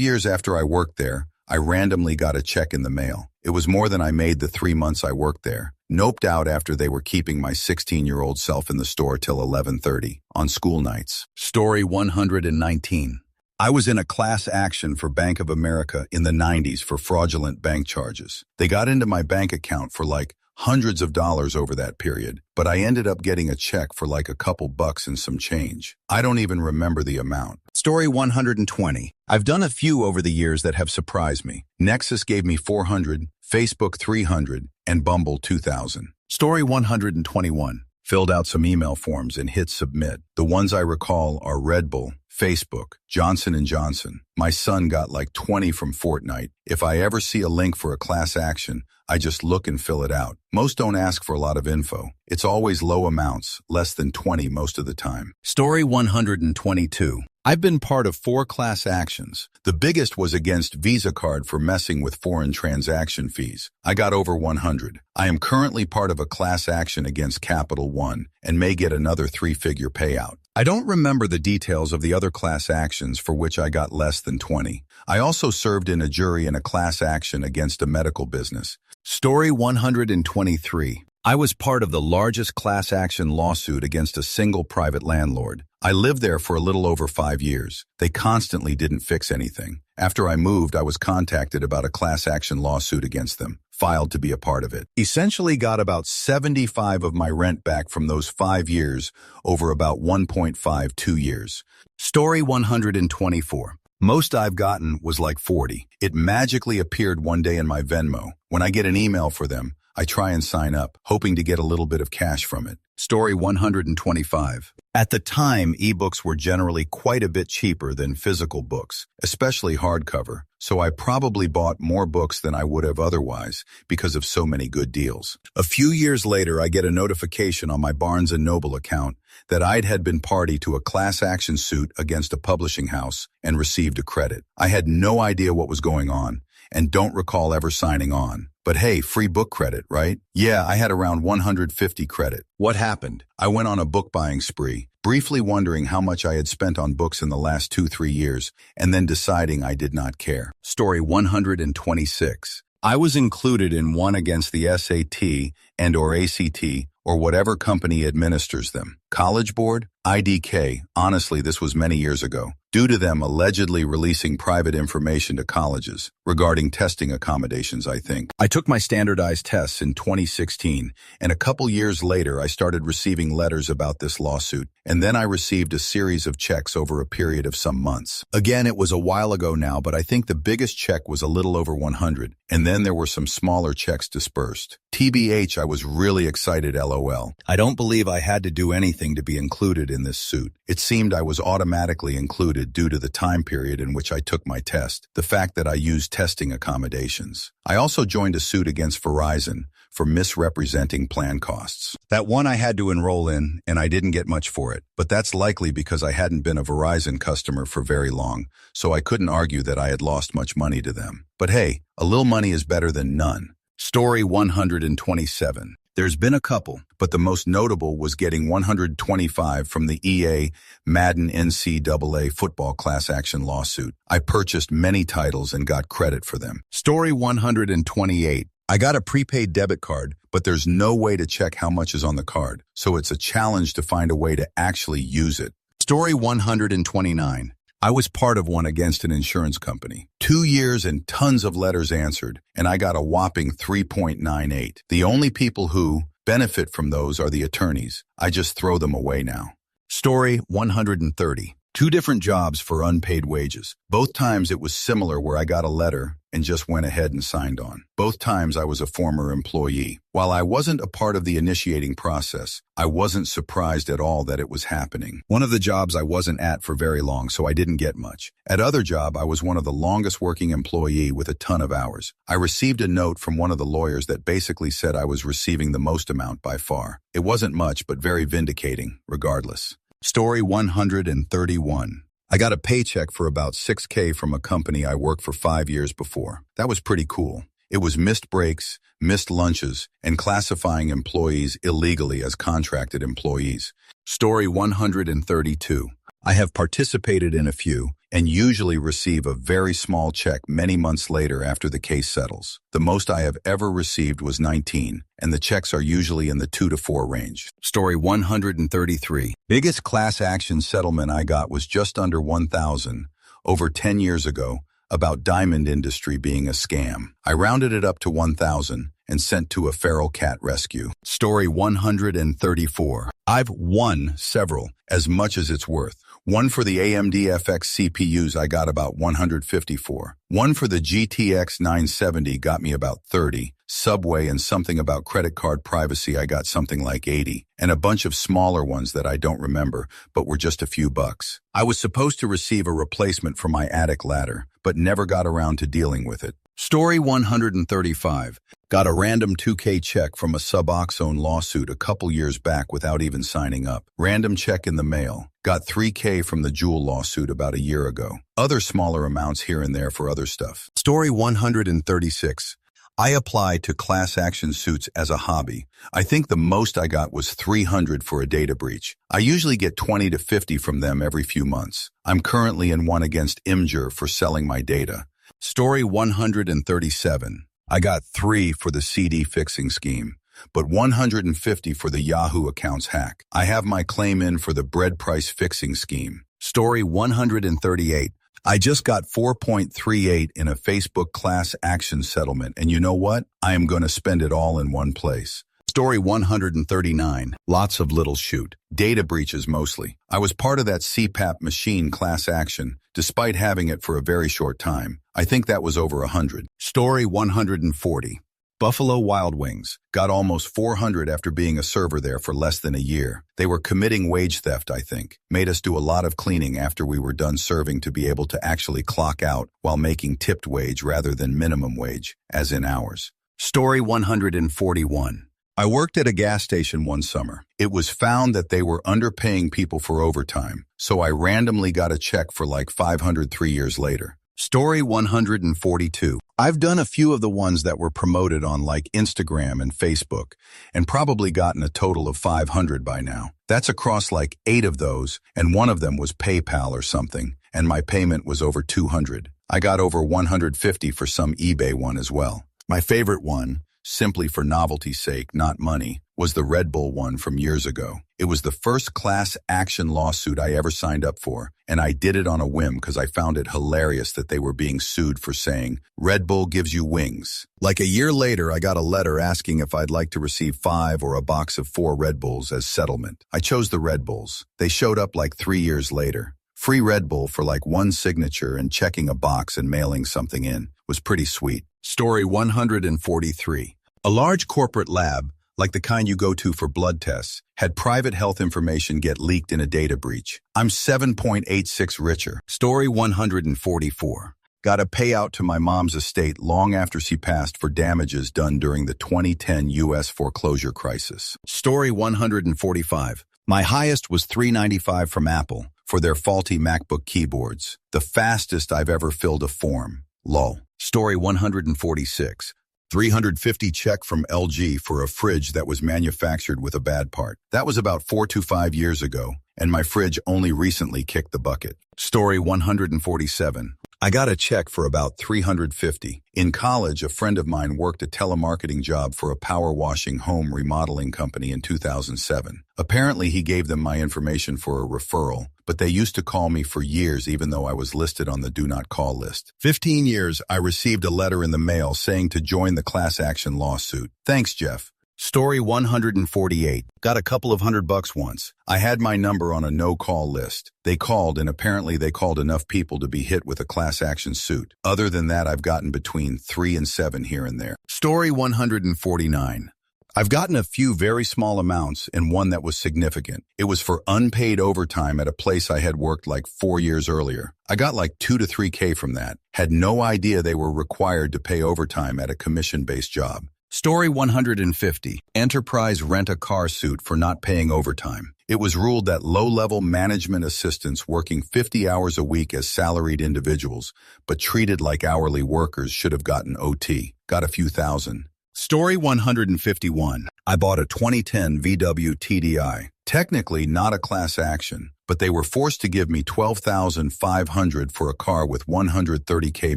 years after I worked there, I randomly got a check in the mail. It was more than I made the 3 months I worked there. Noped out after they were keeping my 16-year-old self in the store till 11:30 on school nights. Story 119. I was in a class action for Bank of America in the 90s for fraudulent bank charges. They got into my bank account for like hundreds of dollars over that period, but I ended up getting a check for like a couple bucks and some change. I don't even remember the amount. Story 120. I've done a few over the years that have surprised me. Nexus gave me 400, Facebook 300, and Bumble 2,000. Story 121. Filled out some email forms and hit submit. The ones I recall are Red Bull, Facebook, Johnson & Johnson. My son got like 20 from Fortnite. If I ever see a link for a class action, I just look and fill it out. Most don't ask for a lot of info. It's always low amounts, less than 20 most of the time. Story 122. I've been part of 4 class actions. The biggest was against Visa Card for messing with foreign transaction fees. I got over 100. I am currently part of a class action against Capital One and may get another 3-figure payout. I don't remember the details of the other class actions for which I got less than 20. I also served in a jury in a class action against a medical business. Story 123. I was part of the largest class action lawsuit against a single private landlord. I lived there for a little over 5 years. They constantly didn't fix anything. After I moved, I was contacted about a class action lawsuit against them, filed to be a part of it. Essentially got about 75 of my rent back from those 5 years over about 1.52 years. Story 124. Most I've gotten was like 40. It magically appeared one day in my Venmo. When I get an email for them, I try and sign up, hoping to get a little bit of cash from it. Story 125. At the time, ebooks were generally quite a bit cheaper than physical books, especially hardcover, so I probably bought more books than I would have otherwise because of so many good deals. A few years later, I get a notification on my Barnes & Noble account that I had been party to a class action suit against a publishing house and received a credit. I had no idea what was going on, and don't recall ever signing on. But hey, free book credit, right? Yeah, I had around 150 credit. What happened? I went on a book buying spree, briefly wondering how much I had spent on books in the last 2-3 years, and then deciding I did not care. Story 126. I was included in one against the SAT and/or ACT or whatever company administers them. College Board? IDK. Honestly, this was many years ago, due to them allegedly releasing private information to colleges regarding testing accommodations, I think. I took my standardized tests in 2016, and a couple years later I started receiving letters about this lawsuit, and then I received a series of checks over a period of some months. Again, it was a while ago now, but I think the biggest check was a little over 100, and then there were some smaller checks dispersed. TBH, I was really excited, LOL. I don't believe I had to do anything to be included in this suit. It seemed I was automatically included due to the time period in which I took my test, the fact that I used testing accommodations. I also joined a suit against Verizon for misrepresenting plan costs. That one I had to enroll in, and I didn't get much for it. But that's likely because I hadn't been a Verizon customer for very long, so I couldn't argue that I had lost much money to them. But hey, a little money is better than none. Story 127. There's been a couple, but the most notable was getting 125 from the EA Madden NCAA football class action lawsuit. I purchased many titles and got credit for them. Story 128. I got a prepaid debit card, but there's no way to check how much is on the card, so it's a challenge to find a way to actually use it. Story 129. I was part of one against an insurance company. 2 years and tons of letters answered, and I got a whopping 3.98. The only people who benefit from those are the attorneys. I just throw them away now. Story 130. 2 different jobs for unpaid wages. Both times it was similar where I got a letter and just went ahead and signed on. Both times I was a former employee. While I wasn't a part of the initiating process, I wasn't surprised at all that it was happening. One of the jobs I wasn't at for very long, so I didn't get much. At other job, I was one of the longest working employee with a ton of hours. I received a note from one of the lawyers that basically said I was receiving the most amount by far. It wasn't much, but very vindicating, regardless. Story 131. I got a paycheck for about $6,000 from a company I worked for 5 years before. That was pretty cool. It was missed breaks, missed lunches, and classifying employees illegally as contracted employees. Story 132. I have participated in a few and usually receive a very small check many months later after the case settles. The most I have ever received was 19, and the checks are usually in the 2 to 4 range. Story 133. Biggest class action settlement I got was just under 1,000 over 10 years ago about diamond industry being a scam. I rounded it up to 1,000 and sent to a feral cat rescue. Story 134. I've won several, as much as it's worth. One for the AMD FX CPUs I got about 154. One for the GTX 970 got me about 30. Subway and something about credit card privacy I got something like 80. And a bunch of smaller ones that I don't remember, but were just a few bucks. I was supposed to receive a replacement for my attic ladder, but never got around to dealing with it. Story 135. Got a random $2,000 check from a Suboxone lawsuit a couple years back without even signing up. Random check in the mail. Got $3,000 from the Juul lawsuit about a year ago. Other smaller amounts here and there for other stuff. Story 136. I applied to class action suits as a hobby. I think the most I got was 300 for a data breach. I usually get 20 to 50 from them every few months. I'm currently in one against Imgur for selling my data. Story 137. I got 3 for the CD fixing scheme, but 150 for the Yahoo accounts hack. I have my claim in for the bread price fixing scheme. Story 138. I just got 4.38 in a Facebook class action settlement, and you know what? I am going to spend it all in one place. Story 139. Lots of little shoot. Data breaches mostly. I was part of that CPAP machine class action, despite having it for a very short time. I think that was over 100. Story 140. Buffalo Wild Wings. Got almost 400 after being a server there for less than a year. They were committing wage theft, I think. Made us do a lot of cleaning after we were done serving to be able to actually clock out while making tipped wage rather than minimum wage, as in hours. Story 141. I worked at a gas station one summer. It was found that they were underpaying people for overtime, so I randomly got a check for like 500 3 years later. Story 142. I've done a few of the ones that were promoted on like Instagram and Facebook, and probably gotten a total of 500 by now. That's across like 8 of those, and one of them was PayPal or something, and my payment was over 200. I got over 150 for some eBay one as well. My favorite one, simply for novelty's sake, not money, was the Red Bull one from years ago. It was the first class action lawsuit I ever signed up for, and I did it on a whim because I found it hilarious that they were being sued for saying, Red Bull gives you wings. Like a year later, I got a letter asking if I'd like to receive 5 or a box of 4 Red Bulls as settlement. I chose the Red Bulls. They showed up like 3 years later. Free Red Bull for like 1 signature and checking a box and mailing something in was pretty sweet. Story 143. A large corporate lab, like the kind you go to for blood tests, had private health information get leaked in a data breach. I'm 7.86 richer. Story 144. Got a payout to my mom's estate long after she passed for damages done during the 2010 U.S. foreclosure crisis. Story 145. My highest was $3.95 from Apple for their faulty MacBook keyboards. The fastest I've ever filled a form. Lol. Story 146. $350 check from LG for a fridge that was manufactured with a bad part. That was about 4 to 5 years ago, and my fridge only recently kicked the bucket. Story 147. I got a check for about $350. In college, a friend of mine worked a telemarketing job for a power washing home remodeling company in 2007. Apparently, he gave them my information for a referral, but they used to call me for years even though I was listed on the do not call list. 15 years, I received a letter in the mail saying to join the class action lawsuit. Thanks, Jeff. Story 148. Got a couple of $100 once. I had my number on a no-call list. They called, and apparently they called enough people to be hit with a class action suit. Other than that, I've gotten between 3 and 7 here and there. Story 149. I've gotten a few very small amounts and one that was significant. It was for unpaid overtime at a place I had worked like 4 years earlier. I got like 2 to 3K from that. Had no idea they were required to pay overtime at a commission-based job. Story 150. Enterprise rent-a-car suit for not paying overtime. It was ruled that low-level management assistants working 50 hours a week as salaried individuals, but treated like hourly workers should have gotten OT. Got a few thousand. Story 151. I bought a 2010 VW TDI. Technically not a class action, but they were forced to give me $12,500 for a car with 130K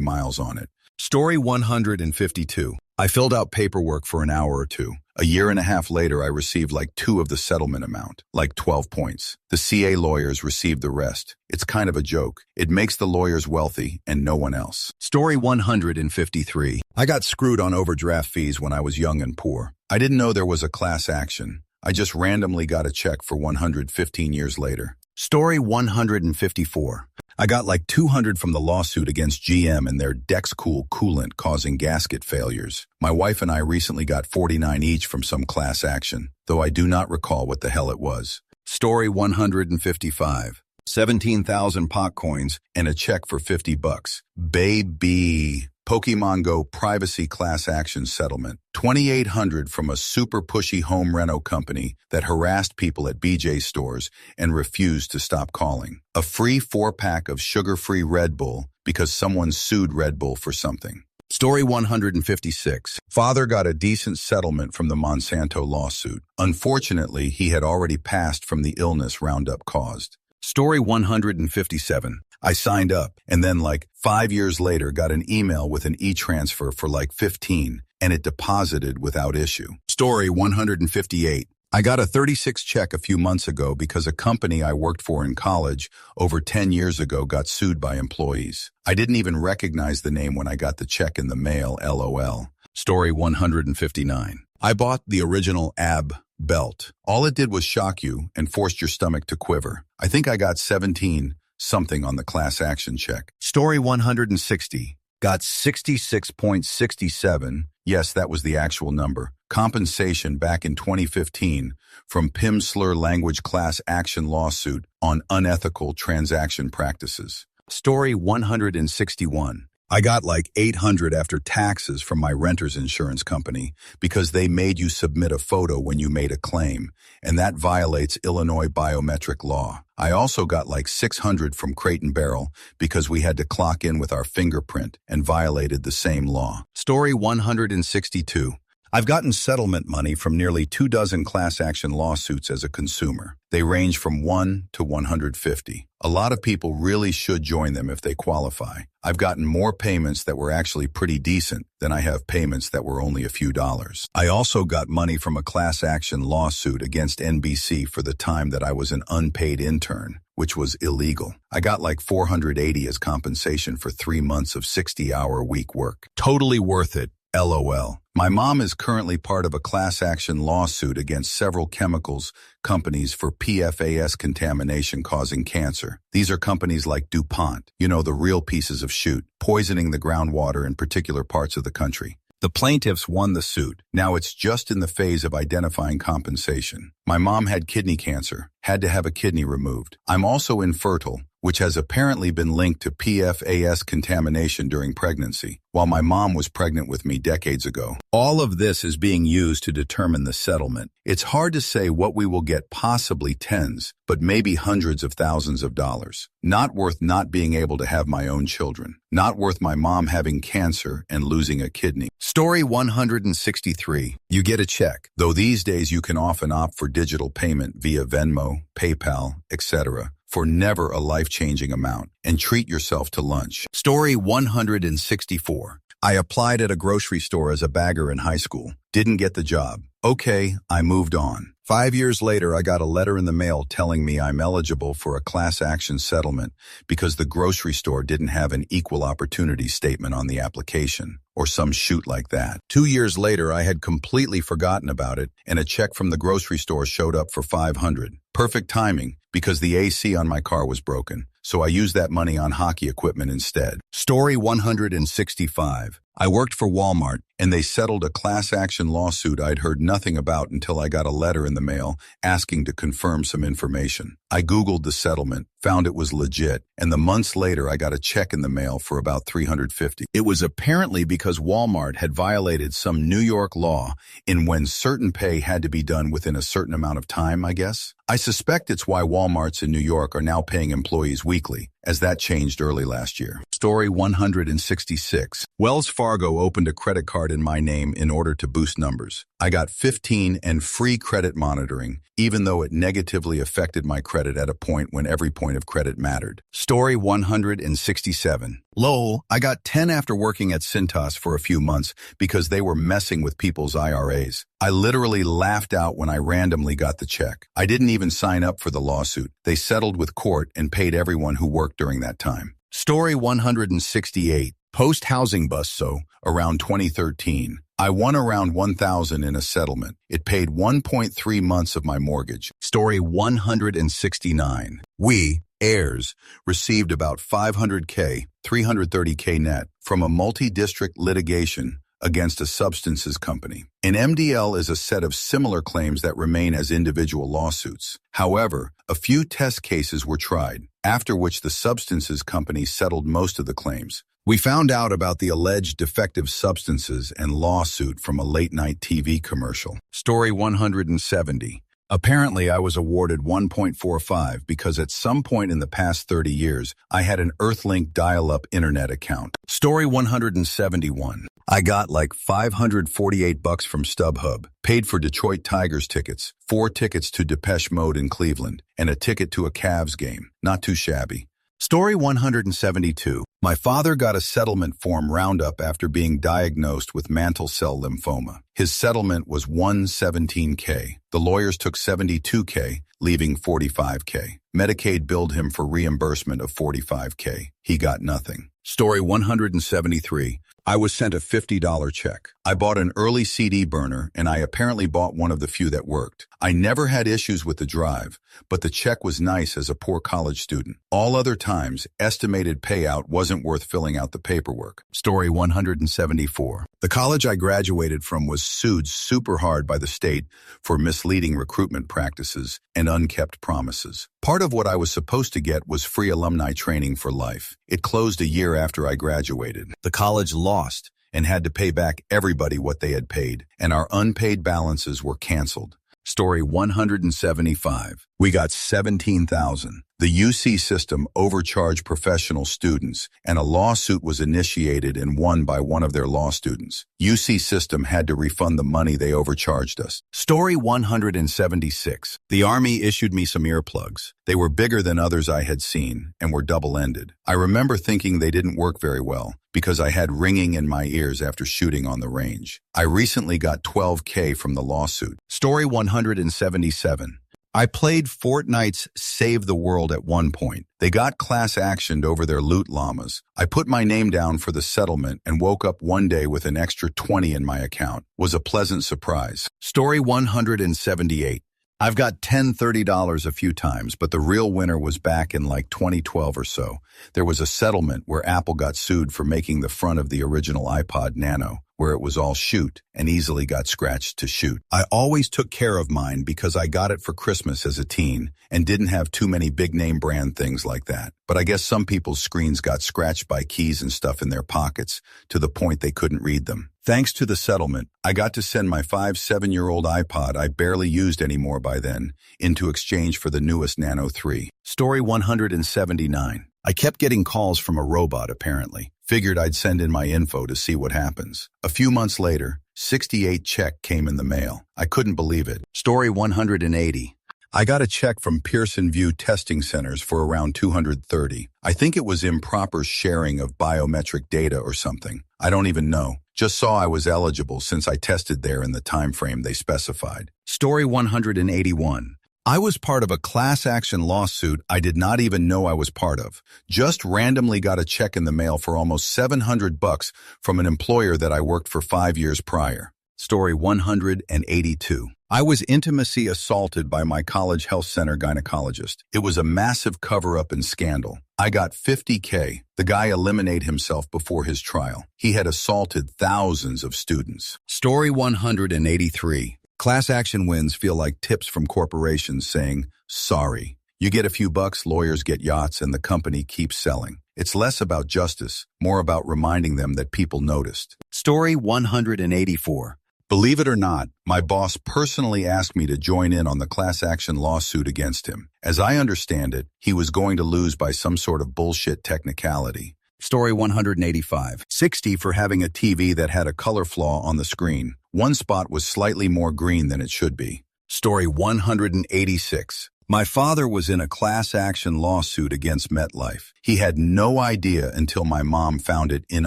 miles on it. Story 152. I filled out paperwork for an hour or two. A year and a half later, I received like 2 of the settlement amount, like 12 points. The CA lawyers received the rest. It's kind of a joke. It makes the lawyers wealthy and no one else. Story 153. I got screwed on overdraft fees when I was young and poor. I didn't know there was a class action. I just randomly got a check for 115 years later. Story 154. I got like 200 from the lawsuit against GM and their Dexcool coolant causing gasket failures. My wife and I recently got 49 each from some class action, though I do not recall what the hell it was. Story 155. 17,000 pot coins and a check for $50. Baby. Pokemon Go privacy class action settlement. 2,800 from a super pushy home reno company that harassed people at BJ stores and refused to stop calling. A free 4-pack of sugar-free Red Bull because someone sued Red Bull for something. Story 156. Father got a decent settlement from the Monsanto lawsuit. Unfortunately, he had already passed from the illness Roundup caused. Story 157. I signed up, and then like 5 years later got an email with an e-transfer for like 15, and it deposited without issue. Story 158. I got a 36 check a few months ago because a company I worked for in college over 10 years ago got sued by employees. I didn't even recognize the name when I got the check in the mail, LOL. Story 159. I bought the original AB belt. All it did was shock you and forced your stomach to quiver. I think I got 17 something on the class action check. Story 160. Got 66.67. Yes, that was the actual number. Compensation back in 2015 from Pimsleur language class action lawsuit on unethical transaction practices. Story 161. I got like 800 after taxes from my renter's insurance company because they made you submit a photo when you made a claim, and that violates Illinois biometric law. I also got like 600 from Crate and Barrel because we had to clock in with our fingerprint and violated the same law. Story 162. I've gotten settlement money from nearly 24 class action lawsuits as a consumer. They range from 1 to 150. A lot of people really should join them if they qualify. I've gotten more payments that were actually pretty decent than I have payments that were only a few dollars. I also got money from a class action lawsuit against NBC for the time that I was an unpaid intern, which was illegal. I got like $480 as compensation for 3 months of 60-hour-a-week work. Totally worth it. LOL. My mom is currently part of a class action lawsuit against several chemicals companies for PFAS contamination causing cancer. These are companies like DuPont, the real pieces of shoot, poisoning the groundwater in particular parts of the country. The plaintiffs won the suit. Now it's just in the phase of identifying compensation. My mom had kidney cancer, had to have a kidney removed. I'm also infertile, which has apparently been linked to PFAS contamination during pregnancy, while my mom was pregnant with me decades ago. All of this is being used to determine the settlement. It's hard to say what we will get, possibly tens, but maybe hundreds of thousands of dollars. Not worth not being able to have my own children. Not worth my mom having cancer and losing a kidney. Story 163. You get a check, though these days you can often opt for digital payment via Venmo, PayPal, etc., for never a life-changing amount, and treat yourself to lunch. Story 164. I applied at a grocery store as a bagger in high school. Didn't get the job. Okay, I moved on. 5 years later, I got a letter in the mail telling me I'm eligible for a class action settlement because the grocery store didn't have an equal opportunity statement on the application, or some shoot like that. 2 years later, I had completely forgotten about it, and a check from the grocery store showed up for $500. Perfect timing, because the AC on my car was broken, so I used that money on hockey equipment instead. Story 165. I worked for Walmart, and they settled a class action lawsuit I'd heard nothing about until I got a letter in the mail asking to confirm some information. I Googled the settlement, found it was legit, and the months later I got a check in the mail for about $350. It was apparently because Walmart had violated some New York law in when certain pay had to be done within a certain amount of time, I guess. I suspect it's why Walmarts in New York are now paying employees weekly, as that changed early last year. Story 166. Wells Fargo opened a credit card in my name in order to boost numbers. I got 15 and free credit monitoring, even though it negatively affected my credit at a point when every point of credit mattered. Story 167. Lol, I got 10 after working at Cintas for a few months because they were messing with people's IRAs. I literally laughed out when I randomly got the check. I didn't even sign up for the lawsuit. They settled with court and paid everyone who worked during that time. Story 168. Post-housing bust, around 2013. I won around $1,000 in a settlement. It paid 1.3 months of my mortgage. Story 169. We, heirs, received about $500K, $330K net from a multi-district litigation against a substances company. An MDL is a set of similar claims that remain as individual lawsuits. However, a few test cases were tried, after which the substances company settled most of the claims. We found out about the alleged defective substances and lawsuit from a late-night TV commercial. Story 170. Apparently, I was awarded 1.45 because at some point in the past 30 years, I had an Earthlink dial-up internet account. Story 171. I got like $548 from StubHub, paid for Detroit Tigers tickets, 4 tickets to Depeche Mode in Cleveland, and a ticket to a Cavs game. Not too shabby. Story 172. My father got a settlement form roundup after being diagnosed with mantle cell lymphoma. His settlement was $117K. The lawyers took $72K, leaving $45K. Medicaid billed him for reimbursement of $45K. He got nothing. Story 173. I was sent a $50 check. I bought an early CD burner, and I apparently bought one of the few that worked. I never had issues with the drive, but the check was nice as a poor college student. All other times, estimated payout wasn't worth filling out the paperwork. Story 174. The college I graduated from was sued super hard by the state for misleading recruitment practices and unkept promises. Part of what I was supposed to get was free alumni training for life. It closed a year after I graduated. The college lost and had to pay back everybody what they had paid, and our unpaid balances were canceled. Story 175. We got $17,000. The UC system overcharged professional students, and a lawsuit was initiated and won by one of their law students. UC system had to refund the money they overcharged us. Story 176. The Army issued me some earplugs. They were bigger than others I had seen and were double-ended. I remember thinking they didn't work very well because I had ringing in my ears after shooting on the range. I recently got $12K from the lawsuit. Story 177. I played Fortnite's Save the World at one point. They got class actioned over their loot llamas. I put my name down for the settlement and woke up one day with an extra 20 in my account. Was a pleasant surprise. Story 178. I've got $10-$30 a few times, but the real winner was back in like 2012 or so. There was a settlement where Apple got sued for making the front of the original iPod Nano, where it was all shoot and easily got scratched to shoot. I always took care of mine because I got it for Christmas as a teen and didn't have too many big name brand things like that. But I guess some people's screens got scratched by keys and stuff in their pockets to the point they couldn't read them. Thanks to the settlement, I got to send my 7-year-old iPod I barely used anymore by then into exchange for the newest Nano 3. Story 179. I kept getting calls from a robot apparently. Figured I'd send in my info to see what happens. A few months later, 68 check came in the mail. I couldn't believe it. Story 180. I got a check from Pearson VUE testing centers for around $230. I think it was improper sharing of biometric data or something. I don't even know. Just saw I was eligible since I tested there in the time frame they specified. Story 181. I was part of a class action lawsuit I did not even know I was part of. Just randomly got a check in the mail for almost $700 from an employer that I worked for 5 years prior. Story 182. I was intimacy assaulted by my college health center gynecologist. It was a massive cover-up and scandal. I got $50K. The guy eliminated himself before his trial. He had assaulted thousands of students. Story 183. Class action wins feel like tips from corporations saying, sorry. You get a few bucks, lawyers get yachts, and the company keeps selling. It's less about justice, more about reminding them that people noticed. Story 184. Believe it or not, my boss personally asked me to join in on the class action lawsuit against him. As I understand it, he was going to lose by some sort of bullshit technicality. Story 185. 60 for having a TV that had a color flaw on the screen. One spot was slightly more green than it should be. Story 186. My father was in a class action lawsuit against MetLife. He had no idea until my mom found it in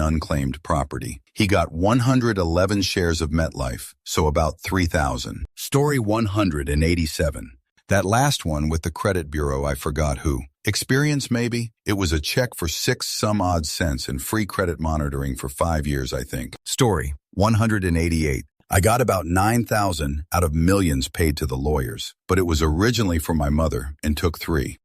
unclaimed property. He got 111 shares of MetLife, so about 3,000. Story 187. That last one with the credit bureau, I forgot who. Experience maybe? It was a check for 6 some odd cents and free credit monitoring for 5 years, I think. Story 188. I got about 9,000 out of millions paid to the lawyers, but it was originally for my mother and took 3.